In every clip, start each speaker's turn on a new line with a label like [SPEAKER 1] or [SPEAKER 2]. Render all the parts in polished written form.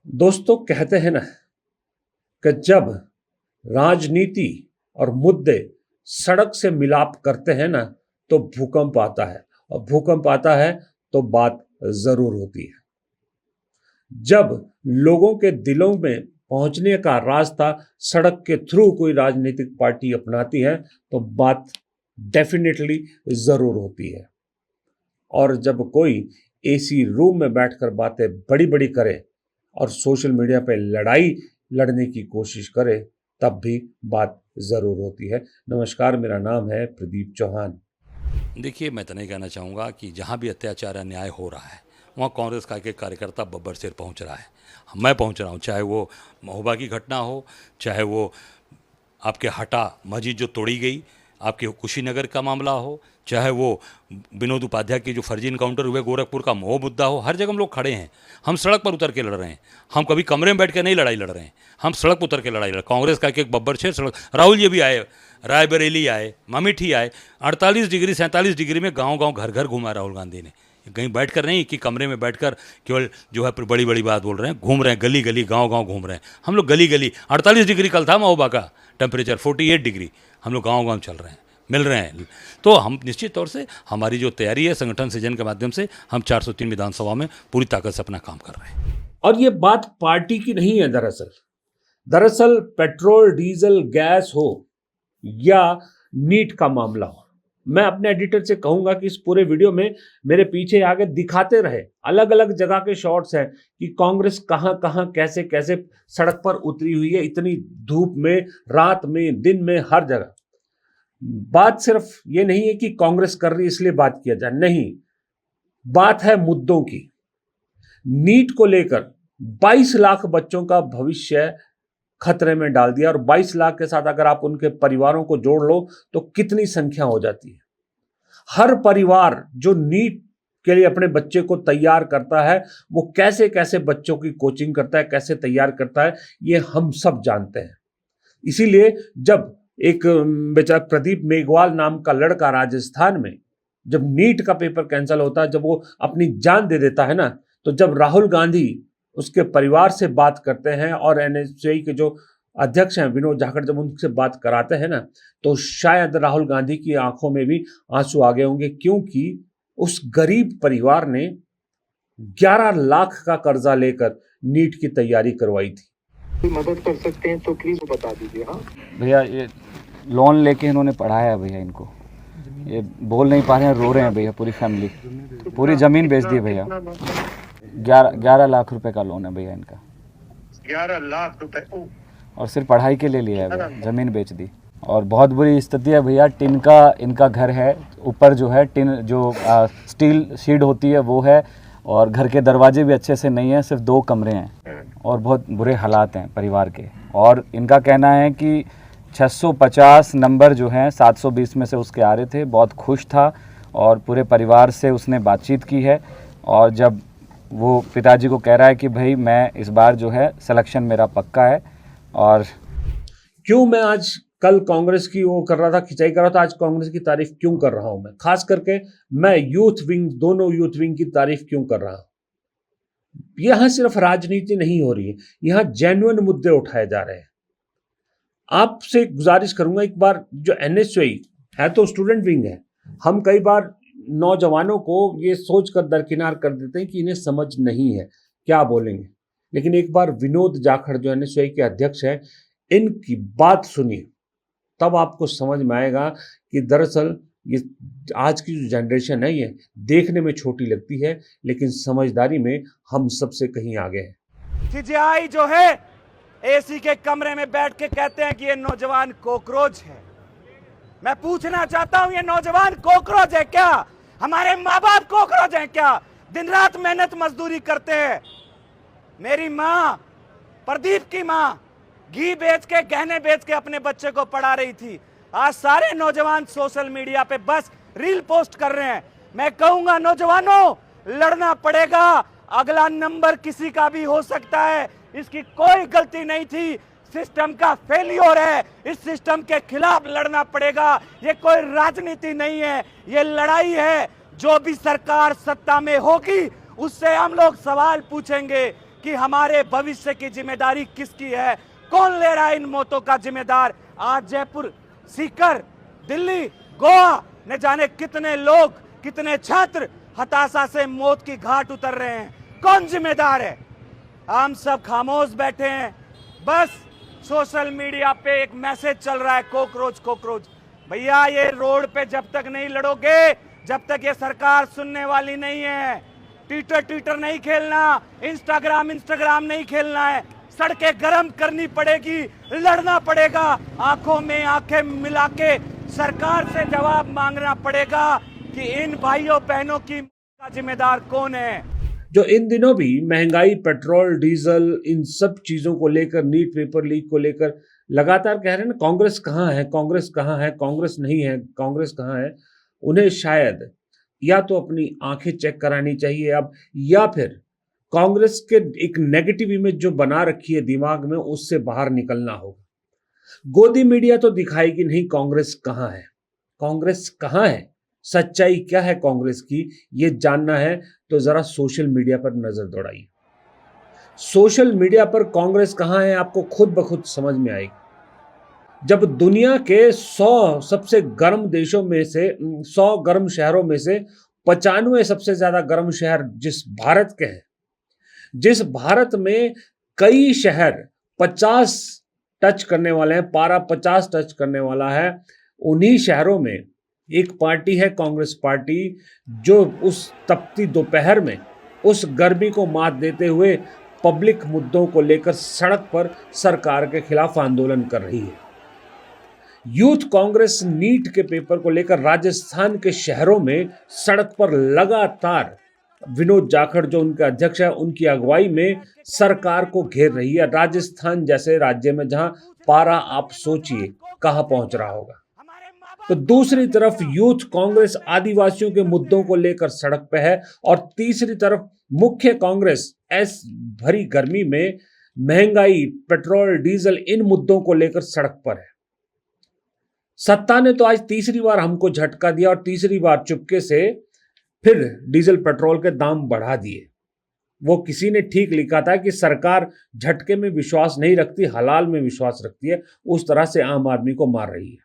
[SPEAKER 1] दोस्तों, कहते हैं ना कि जब राजनीति और मुद्दे सड़क से मिलाप करते हैं ना तो भूकंप आता है, और भूकंप आता है तो बात जरूर होती है। जब लोगों के दिलों में पहुंचने का रास्ता सड़क के थ्रू कोई राजनीतिक पार्टी अपनाती है तो बात डेफिनेटली जरूर होती है। और जब कोई एसी रूम में बैठकर बातें बड़ी बड़ी करे और सोशल मीडिया पे लड़ाई लड़ने की कोशिश करे तब भी बात जरूर होती है। नमस्कार, मेरा नाम है प्रदीप चौहान।
[SPEAKER 2] देखिए, मैं तो नहीं कहना चाहूँगा कि जहाँ भी अत्याचार अन्याय हो रहा है वहाँ कांग्रेस का एक कार्यकर्ता बब्बर शेर पहुँच रहा है। मैं पहुँच रहा हूँ, चाहे वो महोबा की घटना हो, चाहे वो आपके हटा मस्जिद जो तोड़ी गई, आपके कुशीनगर का मामला हो, चाहे वो विनोद उपाध्याय के जो फर्जी इनकाउंटर हुए गोरखपुर का मोह मुद्दा हो। हर जगह हम लोग खड़े हैं, हम सड़क पर उतर के लड़ रहे हैं। हम कभी कमरे में बैठ के नहीं लड़ाई लड़ रहे हैं, हम सड़क पर उतर के लड़ाई लड़। कांग्रेस का एक बब्बर शेर सड़क, राहुल जी भी आए, रायबरेली आए, ममेठी आए, 48 डिग्री 47 डिग्री में गांव गांव घर घर घुमा राहुल गांधी ने। कहीं बैठकर नहीं कि कमरे में बैठकर केवल जो है बड़ी बड़ी बात बोल रहे हैं, घूम रहे हैं, गली गली गांव गांव घूम रहे हैं। हम लोग गली गली 48 डिग्री कल था महोबा का टेम्परेचर, 48 डिग्री, हम लोग गांव गांव चल रहे हैं, मिल रहे हैं। तो हम निश्चित तौर से हमारी जो तैयारी है संगठन सृजन के माध्यम से हम 403 विधानसभा में पूरी ताकत से अपना काम कर रहे हैं।
[SPEAKER 1] और ये बात पार्टी की नहीं है। दरअसल पेट्रोल, डीजल, गैस हो या नीट का मामला हो, मैं अपने एडिटर से कहूंगा कि इस पूरे वीडियो में मेरे पीछे आगे दिखाते रहे अलग अलग जगह के शॉट्स हैं कि कांग्रेस कहां कहां कैसे कैसे सड़क पर उतरी हुई है, इतनी धूप में, रात में, दिन में, हर जगह। बात सिर्फ ये नहीं है कि कांग्रेस कर रही इसलिए बात किया जाए, नहीं, बात है मुद्दों की। नीट को लेकर 22 लाख बच्चों का भविष्य खतरे में डाल दिया, और 22 लाख के साथ अगर आप उनके परिवारों को जोड़ लो तो कितनी संख्या हो जाती है। हर परिवार जो नीट के लिए अपने बच्चे को तैयार करता है वो कैसे कैसे बच्चों की कोचिंग करता है, कैसे तैयार करता है, ये हम सब जानते हैं। इसीलिए जब एक बेचारा प्रदीप मेघवाल नाम का लड़का राजस्थान में जब नीट का पेपर कैंसिल होता है, जब वो अपनी जान दे देता है ना, तो जब राहुल गांधी उसके परिवार से बात करते हैं और एनएसयूआई के जो अध्यक्ष हैं विनोद जाखड़ जब उनसे बात कराते हैं ना, तो शायद राहुल गांधी की आंखों में भी आंसू आ गए होंगे, क्योंकि उस गरीब परिवार ने 11 लाख का कर्जा लेकर नीट की तैयारी करवाई थी।
[SPEAKER 3] मदद कर सकते हैं तो प्लीज बता दीजिए। हाँ
[SPEAKER 4] भैया, ये लोन लेके इन्होंने पढ़ाया है भैया, इनको ये बोल नहीं पा रहे हैं, रो रहे हैं भैया, पूरी फैमिली, पूरी ज़मीन बेच दी भैया। 11 लाख रुपए का लोन है भैया इनका।
[SPEAKER 3] 11 लाख रुपए
[SPEAKER 4] और सिर्फ पढ़ाई के लिए लिया है भैया, ज़मीन बेच दी। और बहुत बुरी स्थिति है भैया। टिन का इनका घर है, ऊपर जो है टिन जो स्टील शीट होती है वो है, और घर के दरवाजे भी अच्छे से नहीं है, सिर्फ 2 कमरे हैं, और बहुत बुरे हालात हैं परिवार के। और इनका कहना है कि 650 नंबर जो हैं 720 में से उसके आ रहे थे। बहुत खुश था और पूरे परिवार से उसने बातचीत की है, और जब वो पिताजी को कह रहा है कि भाई मैं इस बार जो है सिलेक्शन मेरा पक्का है। और
[SPEAKER 1] क्यों मैं आज कल कांग्रेस की वो कर रहा था, खिंचाई कर रहा था, आज कांग्रेस की तारीफ क्यों कर रहा हूं? मैं खास करके मैं यूथ विंग, दोनों यूथ विंग की तारीफ क्यों कर रहा हूं? यहां सिर्फ राजनीति नहीं हो रही है, यहां जेन्युइन मुद्दे उठाए जा रहे हैं। आपसे गुजारिश करूंगा, एक बार जो एनएसयूआई है तो स्टूडेंट विंग है, हम कई बार नौजवानों को ये सोचकर दरकिनार कर देते हैं कि इन्हें समझ नहीं है क्या बोलेंगे, लेकिन एक बार विनोद जाखड़ जो एनएसयूआई के अध्यक्ष हैं, इनकी बात सुनिए, तब आपको समझ में आएगा कि दरअसल ये आज की जो जनरेशन है ये देखने में छोटी लगती है, लेकिन समझदारी में हम सबसे कहीं आगे है।
[SPEAKER 5] सीजीआई जो है एसी के कमरे में बैठ के कहते हैं कि ये नौजवान कॉकरोच है। मैं पूछना चाहता हूं, ये नौजवान कॉकरोच है क्या? हमारे माँ बाप कॉकरोच हैं क्या? दिन रात मेहनत मजदूरी करते हैं। मेरी माँ, प्रदीप की माँ, घी बेच के, गहने बेच के अपने बच्चे को पढ़ा रही थी। आज सारे नौजवान सोशल मीडिया पे बस रील पोस्ट कर रहे हैं। मैं कहूंगा नौजवानों, लड़ना पड़ेगा, अगला नंबर किसी का भी हो सकता है। इसकी कोई गलती नहीं थी, सिस्टम का फेलियर है, इस सिस्टम के खिलाफ लड़ना पड़ेगा। ये कोई राजनीति नहीं है, ये लड़ाई है। जो भी सरकार सत्ता में होगी उससे हम लोग सवाल पूछेंगे कि हमारे भविष्य की जिम्मेदारी किसकी है, कौन ले रहा है इन मौतों का जिम्मेदार। आज जयपुर, सीकर, दिल्ली, गोवा, न जाने कितने लोग, कितने छात्र हताशा से मौत की घाट उतर रहे हैं। कौन जिम्मेदार है? हम सब खामोश बैठे हैं। बस सोशल मीडिया पे एक मैसेज चल रहा है, कोकरोच कोकरोच। भैया ये रोड पे जब तक नहीं लड़ोगे, जब तक ये सरकार सुनने वाली नहीं है। ट्विटर नहीं खेलना, इंस्टाग्राम नहीं खेलना है। सड़कें गर्म करनी पड़ेगी, लड़ना पड़ेगा, आंखों में आंखें मिला के सरकार से जवाब मांगना पड़ेगा कि इन भाइयों बहनों की का जिम्मेदार कौन है।
[SPEAKER 1] जो इन दिनों भी महंगाई, पेट्रोल, डीजल, इन सब चीजों को लेकर, नीट पेपर लीक को लेकर लगातार कह रहे हैं ना, कांग्रेस कहाँ है, कांग्रेस कहाँ है, कांग्रेस नहीं है, कांग्रेस कहाँ है। उन्हें शायद या तो अपनी आंखें चेक करानी चाहिए अब, या फिर कांग्रेस के एक नेगेटिव इमेज जो बना रखी है दिमाग में, उससे बाहर निकलना होगा। गोदी मीडिया तो दिखाएगी नहीं कांग्रेस कहाँ है। कांग्रेस कहाँ है, सच्चाई क्या है कांग्रेस की, ये जानना है तो जरा सोशल मीडिया पर नजर दौड़ाइए। सोशल मीडिया पर कांग्रेस कहाँ है आपको खुद ब खुद समझ में आएगी। जब दुनिया के 100 सबसे गर्म देशों में से, 100 गर्म शहरों में से 95 सबसे ज्यादा गर्म शहर जिस भारत के हैं, जिस भारत में कई शहर 50 टच करने वाले हैं, पारा 50 टच करने वाला है, उन्हीं शहरों में एक पार्टी है कांग्रेस पार्टी, जो उस तपती दोपहर में उस गर्मी को मात देते हुए पब्लिक मुद्दों को लेकर सड़क पर सरकार के खिलाफ आंदोलन कर रही है। यूथ कांग्रेस नीट के पेपर को लेकर राजस्थान के शहरों में सड़क पर लगातार विनोद जाखड़ जो उनका अध्यक्ष है, उनकी अगुवाई में सरकार को घेर रही है। राजस्थान जैसे राज्य में जहां पारा आप सोचिए कहां पहुंच रहा होगा। तो दूसरी तरफ यूथ कांग्रेस आदिवासियों के मुद्दों को लेकर सड़क पे है, और तीसरी तरफ मुख्य कांग्रेस ऐस भरी गर्मी में महंगाई, पेट्रोल, डीजल, इन मुद्दों को लेकर सड़क पर है। सत्ता ने तो आज तीसरी बार हमको झटका दिया और तीसरी बार चुपके से फिर डीजल पेट्रोल के दाम बढ़ा दिए। वो किसी ने ठीक लिखा था कि सरकार झटके में विश्वास नहीं रखती, हलाल में विश्वास रखती है। उस तरह से आम आदमी को मार रही है।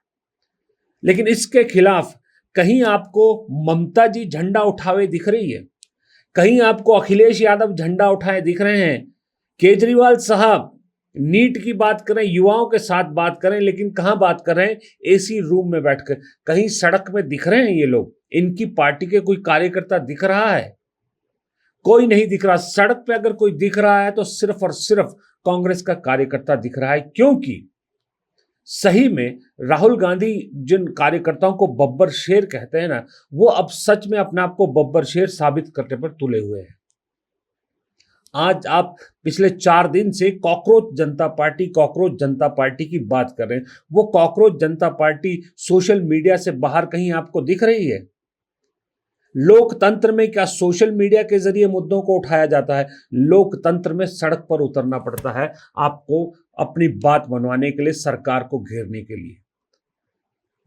[SPEAKER 1] लेकिन इसके खिलाफ कहीं आपको ममता जी झंडा उठावे दिख रही है, कहीं आपको अखिलेश यादव झंडा उठाए दिख रहे हैं। केजरीवाल साहब नीट की बात करें, युवाओं के साथ बात करें, लेकिन कहां बात कर रहे हैं? एसी रूम में बैठकर। कहीं सड़क में दिख रहे हैं ये लोग? इनकी पार्टी के कोई कार्यकर्ता दिख रहा है? कोई नहीं दिख रहा। सड़क पे अगर कोई दिख रहा है तो सिर्फ और सिर्फ कांग्रेस का कार्यकर्ता दिख रहा है, क्योंकि सही में राहुल गांधी जिन कार्यकर्ताओं को बब्बर शेर कहते हैं ना, वो अब सच में अपने आप को बब्बर शेर साबित करने पर तुले हुए हैं। आज आप पिछले 4 दिन से कॉकरोच जनता पार्टी की बात कर रहे हैं। वो कॉकरोच जनता पार्टी सोशल मीडिया से बाहर कहीं आपको दिख रही है? लोकतंत्र में क्या सोशल मीडिया के जरिए मुद्दों को उठाया जाता है? लोकतंत्र में सड़क पर उतरना पड़ता है आपको अपनी बात मनवाने के लिए, सरकार को घेरने के लिए।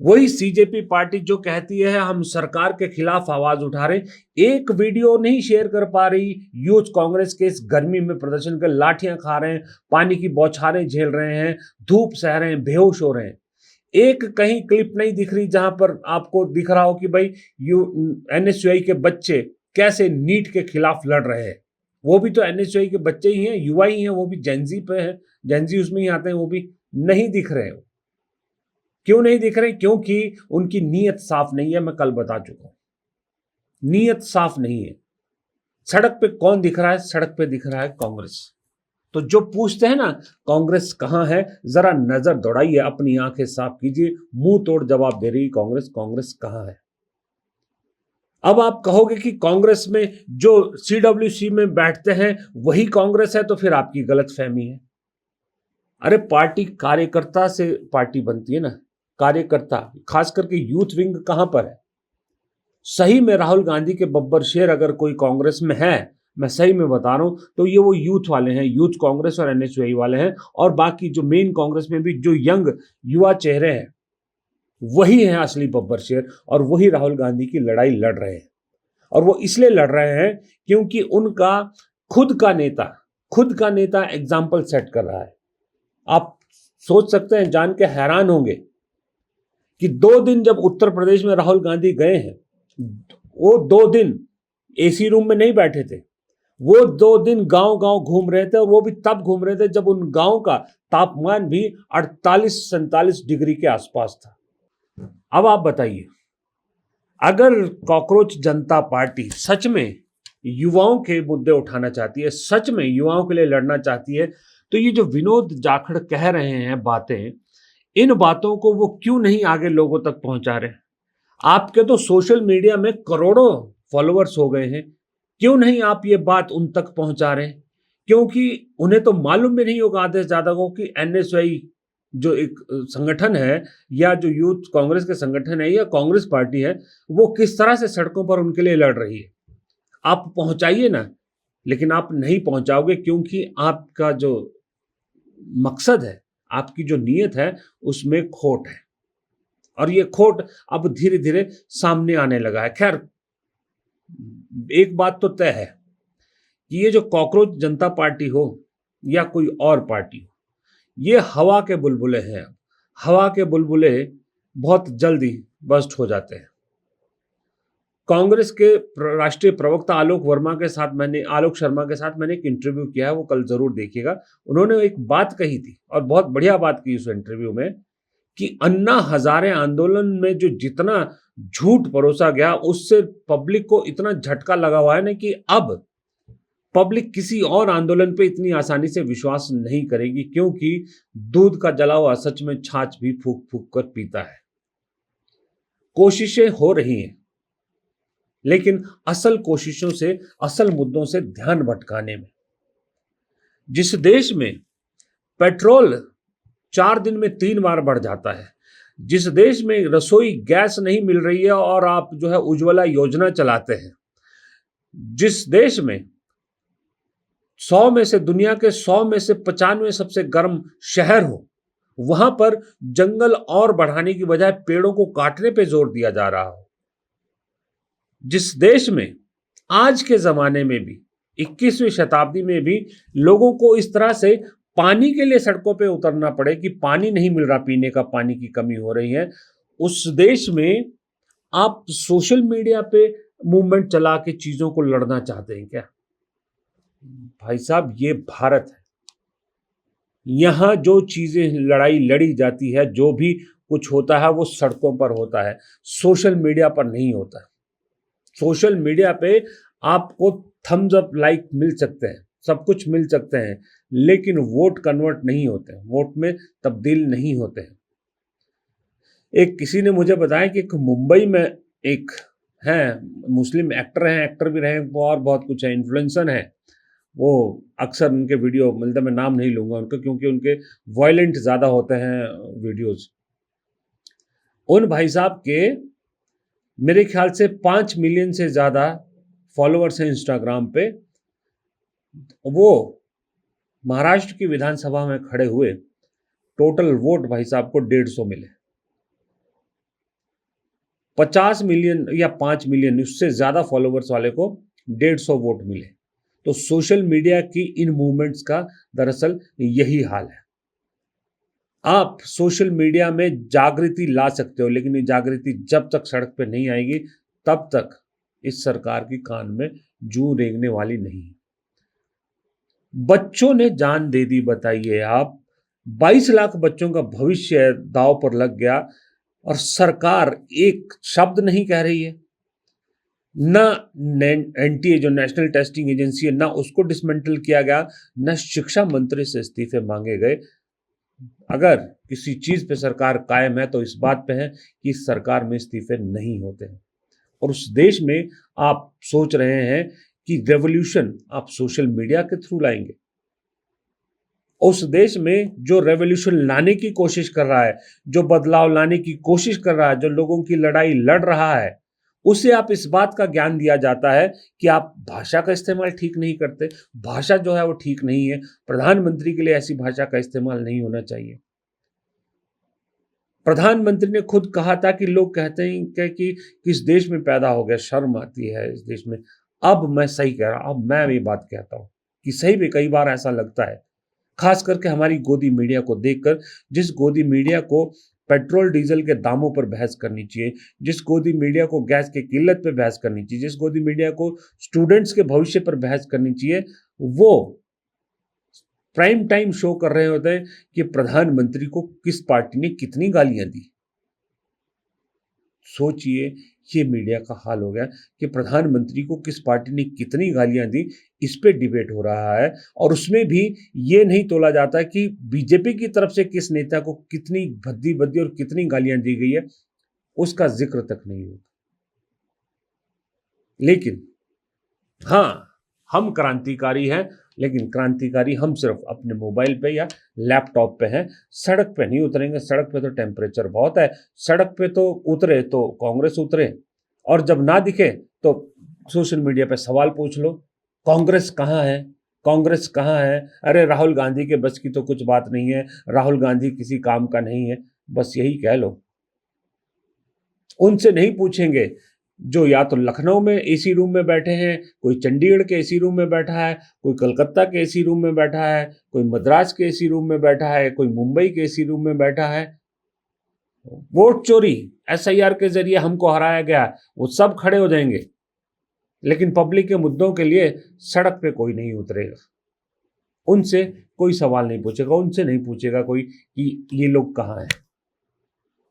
[SPEAKER 1] वही सीजेपी पार्टी जो कहती है हम सरकार के खिलाफ आवाज उठा रहे, एक वीडियो नहीं शेयर कर पा रही यूथ कांग्रेस के इस गर्मी में प्रदर्शन कर, लाठियां खा रहे हैं, पानी की बौछारें झेल रहे हैं, धूप सह रहे हैं, बेहोश हो रहे हैं। एक कहीं क्लिप नहीं दिख रही जहां पर आपको दिख रहा हो कि भाई एनएसयूआई के बच्चे कैसे नीट के खिलाफ लड़ रहे हैं। वो भी तो एनएसयूआई के बच्चे ही हैं, युवा ही हैं, वो भी जेनजी पे हैं, जेनजी उसमें ही आते हैं, वो भी नहीं दिख रहे हो। क्यों नहीं दिख रहे? क्योंकि उनकी नीयत साफ नहीं है। मैं कल बता चुका हूं, नीयत साफ नहीं है। सड़क पे कौन दिख रहा है? सड़क पे दिख रहा है कांग्रेस। तो जो पूछते हैं ना कांग्रेस कहां है, जरा नजर दौड़ाइए, अपनी आंखें साफ कीजिए। मुंह तोड़ जवाब दे रही कांग्रेस, कांग्रेस कहां है। अब आप कहोगे कि कांग्रेस में जो सीडब्ल्यूसी में बैठते हैं वही कांग्रेस है, तो फिर आपकी गलतफहमी है। अरे पार्टी कार्यकर्ता से पार्टी बनती है ना, कार्यकर्ता, खास करके यूथ विंग कहां पर है? सही में राहुल गांधी के बब्बर शेर अगर कोई कांग्रेस में है, मैं सही में बता रहा हूं, तो ये वो यूथ वाले हैं, यूथ कांग्रेस और एनएसयूआई वाले हैं। और बाकी जो मेन कांग्रेस में भी जो यंग युवा चेहरे हैं, वही हैं असली बब्बर शेर, और वही राहुल गांधी की लड़ाई लड़ रहे हैं। और वो इसलिए लड़ रहे हैं क्योंकि उनका खुद का नेता, खुद का नेता एग्जाम्पल सेट कर रहा है। आप सोच सकते हैं, जान के हैरान होंगे कि 2 दिन जब उत्तर प्रदेश में राहुल गांधी गए हैं, वो 2 दिन एसी रूम में नहीं बैठे थे, वो 2 दिन गांव गांव घूम रहे थे, और वो भी तब घूम रहे थे जब उन गांव का तापमान भी 48-47 डिग्री के आसपास था। अब आप बताइए, अगर कॉकरोच जनता पार्टी सच में युवाओं के मुद्दे उठाना चाहती है, सच में युवाओं के लिए लड़ना चाहती है, तो ये जो विनोद जाखड़ कह रहे हैं बातें, इन बातों को वो क्यों नहीं आगे लोगों तक पहुंचा रहे? आपके तो सोशल मीडिया में करोड़ों फॉलोअर्स हो गए हैं, क्यों नहीं आप ये बात उन तक पहुंचा रहे? क्योंकि उन्हें तो मालूम भी नहीं होगा आधे से ज्यादा को कि एनएसयूआई जो एक संगठन है, या जो यूथ कांग्रेस के संगठन है, या कांग्रेस पार्टी है, वो किस तरह से सड़कों पर उनके लिए लड़ रही है। आप पहुंचाइए ना, लेकिन आप नहीं पहुंचाओगे, क्योंकि आपका जो मकसद है, आपकी जो नीयत है, उसमें खोट है, और ये खोट अब धीरे धीरे सामने आने लगा है। खैर, एक बात तो तय है कि ये जो कॉकरोच जनता पार्टी हो या कोई और पार्टी हो, ये हवा के बुलबुले हैं। हवा के बुलबुले बहुत जल्दी बस्ट हो जाते हैं। कांग्रेस के राष्ट्रीय प्रवक्ता आलोक शर्मा के साथ मैंने एक इंटरव्यू किया है, वो कल जरूर देखिएगा। उन्होंने एक बात कही थी, और बहुत बढ़िया बात की उस इंटरव्यू में, कि अन्ना हजारे आंदोलन में जो जितना झूठ परोसा गया, उससे पब्लिक को इतना झटका लगा हुआ है ना कि अब पब्लिक किसी और आंदोलन पे इतनी आसानी से विश्वास नहीं करेगी, क्योंकि दूध का जला हुआ सच में छाछ भी फूक फूक कर पीता है। कोशिशें हो रही हैं, लेकिन असल कोशिशों से, असल मुद्दों से ध्यान भटकाने में। जिस देश में पेट्रोल 4 दिन में 3 बार बढ़ जाता है, जिस देश में रसोई गैस नहीं मिल रही है और आप जो है उज्ज्वला योजना चलाते हैं, जिस देश में 100 में से, दुनिया के 100 में से 95 सबसे गर्म शहर हो, वहां पर जंगल और बढ़ाने की बजाय पेड़ों को काटने पे जोर दिया जा रहा हो, जिस देश में आज के जमाने में भी, 21वीं शताब्दी में भी लोगों को इस तरह से पानी के लिए सड़कों पे उतरना पड़े कि पानी नहीं मिल रहा, पीने का पानी की कमी हो रही है, उस देश में आप सोशल मीडिया पे मूवमेंट चला के चीजों को लड़ना चाहते हैं क्या? भाई साहब, ये भारत है। यहां जो चीजें लड़ाई लड़ी जाती है, जो भी कुछ होता है, वो सड़कों पर होता है, सोशल मीडिया पर नहीं होता है। सोशल मीडिया पे आपको थम्स अप, लाइक मिल सकते हैं, सब कुछ मिल सकते हैं, लेकिन वोट कन्वर्ट नहीं होते हैं, वोट में तब्दील नहीं होते हैं। एक किसी ने मुझे बताया कि मुंबई में एक हैं, मुस्लिम एक्टर हैं, एक्टर भी रहे, और बहुत कुछ है, इन्फ्लुएंसर हैं, वो अक्सर उनके वीडियो मिलते, मैं नाम नहीं लूंगा उनका क्योंकि उनके वायलेंट ज़्यादा होते हैं वीडियोस। उन भाई साहब के मेरे ख्याल से 5 मिलियन से ज़्यादा फॉलोअर्स हैं इंस्टाग्राम पे। वो महाराष्ट्र की विधानसभा में खड़े हुए, टोटल वोट भाई साहब को 150 मिले। 50 मिलियन या 5 मिलियन, उससे ज़्यादा फॉलोअर्स वाले को 150 वोट मिले। तो सोशल मीडिया की इन मूवमेंट्स का दरअसल यही हाल है। आप सोशल मीडिया में जागृति ला सकते हो, लेकिन ये जागृति जब तक सड़क पे नहीं आएगी, तब तक इस सरकार की कान में जूं रेंगने वाली नहीं। बच्चों ने जान दे दी, बताइए आप। 22 लाख बच्चों का भविष्य दांव पर लग गया, और सरकार एक शब्द नहीं कह रही है। ना एनटीए जो नेशनल टेस्टिंग एजेंसी है, ना उसको डिसमेंटल किया गया, ना शिक्षा मंत्री से इस्तीफे मांगे गए। अगर किसी चीज पे सरकार कायम है तो इस बात पे है कि इस सरकार में इस्तीफे नहीं होते हैं। और उस देश में आप सोच रहे हैं कि रेवोल्यूशन आप सोशल मीडिया के थ्रू लाएंगे। उस देश में जो रेवोल्यूशन लाने की कोशिश कर रहा है, जो बदलाव लाने की कोशिश कर रहा है, जो लोगों की लड़ाई लड़ रहा है, उसे आप इस बात का ज्ञान दिया जाता है कि आप भाषा का इस्तेमाल ठीक नहीं करते, भाषा जो है वो ठीक नहीं है, प्रधानमंत्री के लिए ऐसी भाषा का इस्तेमाल नहीं होना चाहिए। प्रधानमंत्री ने खुद कहा था कि लोग कहते हैं कि किस देश में पैदा हो गया, शर्म आती है इस देश में। अब मैं सही कह रहा हूं, अब मैं ये बात कहता हूं, कि सही में कई बार ऐसा लगता है, खास करके हमारी गोदी मीडिया को देखकर, जिस गोदी मीडिया को पेट्रोल डीजल के दामों पर बहस करनी चाहिए, जिस गोदी मीडिया को गैस की किल्लत पर बहस करनी चाहिए, जिस गोदी मीडिया को स्टूडेंट्स के भविष्य पर बहस करनी चाहिए, वो प्राइम टाइम शो कर रहे होते हैं कि प्रधानमंत्री को किस पार्टी ने कितनी गालियां दी। सोचिए, ये मीडिया का हाल हो गया कि प्रधानमंत्री को किस पार्टी ने कितनी गालियां दी, इस पे डिबेट हो रहा है। और उसमें भी ये नहीं तोला जाता कि बीजेपी की तरफ से किस नेता को कितनी भद्दी भद्दी और कितनी गालियां दी गई है, उसका जिक्र तक नहीं होता। लेकिन हाँ, हम क्रांतिकारी हैं, लेकिन क्रांतिकारी हम सिर्फ अपने मोबाइल पे या लैपटॉप पे हैं। सड़क पे नहीं उतरेंगे, सड़क पे तो टेम्परेचर बहुत है, सड़क पे तो उतरे तो कांग्रेस उतरे, और जब ना दिखे तो सोशल मीडिया पे सवाल पूछ लो, कांग्रेस कहाँ है, कांग्रेस कहाँ है, अरे राहुल गांधी के बस की तो कुछ बात नहीं है, राहुल गांधी किसी काम का नहीं है, बस यही कह लो। उनसे नहीं पूछेंगे जो या तो लखनऊ में एसी रूम में बैठे हैं, कोई चंडीगढ़ के एसी रूम में बैठा है, कोई कलकत्ता के एसी रूम में बैठा है, कोई मद्रास के एसी रूम में बैठा है, कोई मुंबई के एसी रूम में बैठा है। वोट चोरी, एसआईआर के जरिए हमको हराया गया, वो सब खड़े हो जाएंगे, लेकिन पब्लिक के मुद्दों के लिए सड़क पे कोई नहीं उतरेगा। उनसे कोई सवाल नहीं पूछेगा, उनसे नहीं पूछेगा कोई कि ये लोग कहाँ हैं।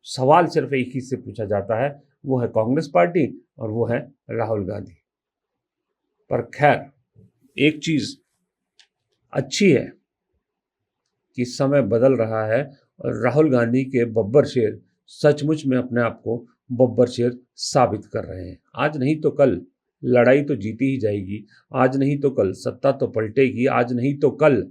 [SPEAKER 1] सवाल सिर्फ एक ही से पूछा जाता है, वो है कांग्रेस पार्टी और वो है राहुल गांधी। पर खैर, एक चीज अच्छी है कि समय बदल रहा है और राहुल गांधी के बब्बर शेर सचमुच में अपने आप को बब्बर शेर साबित कर रहे हैं। आज नहीं तो कल लड़ाई तो जीती ही जाएगी, आज नहीं तो कल सत्ता तो पलटेगी, आज नहीं तो कल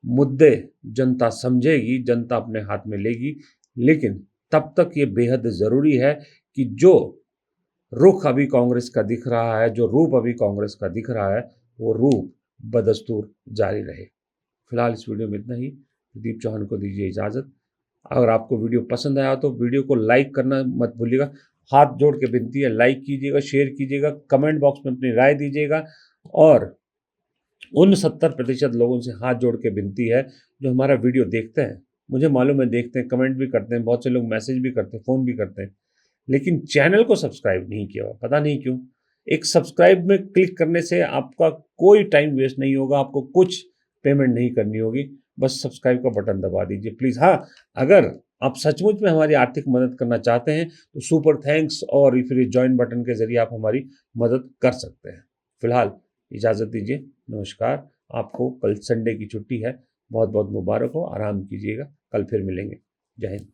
[SPEAKER 1] मुद्दे जनता समझेगी, जनता अपने हाथ में लेगी। लेकिन तब तक ये बेहद ज़रूरी है कि जो रुख अभी कांग्रेस का दिख रहा है, जो रूप अभी कांग्रेस का दिख रहा है, वो रूप बदस्तूर जारी रहे। फिलहाल इस वीडियो में इतना ही। प्रदीप चौहान को दीजिए इजाज़त। अगर आपको वीडियो पसंद आया तो वीडियो को लाइक करना मत भूलिएगा, हाथ जोड़ के विनती है, लाइक कीजिएगा, शेयर कीजिएगा, कमेंट बॉक्स में अपनी राय दीजिएगा। और उन 70% लोगों से हाथ जोड़ के विनती है जो हमारा वीडियो देखते हैं, मुझे मालूम है देखते हैं, कमेंट भी करते हैं, बहुत से लोग मैसेज भी करते हैं, फ़ोन भी करते हैं, लेकिन चैनल को सब्सक्राइब नहीं किया हुआ, पता नहीं क्यों। एक सब्सक्राइब में क्लिक करने से आपका कोई टाइम वेस्ट नहीं होगा, आपको कुछ पेमेंट नहीं करनी होगी, बस सब्सक्राइब का बटन दबा दीजिए प्लीज़। हाँ, अगर आप सचमुच में हमारी आर्थिक मदद करना चाहते हैं तो सुपर थैंक्स और फिर ज्वाइन बटन के जरिए आप हमारी मदद कर सकते हैं। फिलहाल इजाज़त दीजिए, नमस्कार। आपको कल संडे की छुट्टी है, बहुत बहुत मुबारक हो, आराम कीजिएगा, कल फिर मिलेंगे। जय हिंद।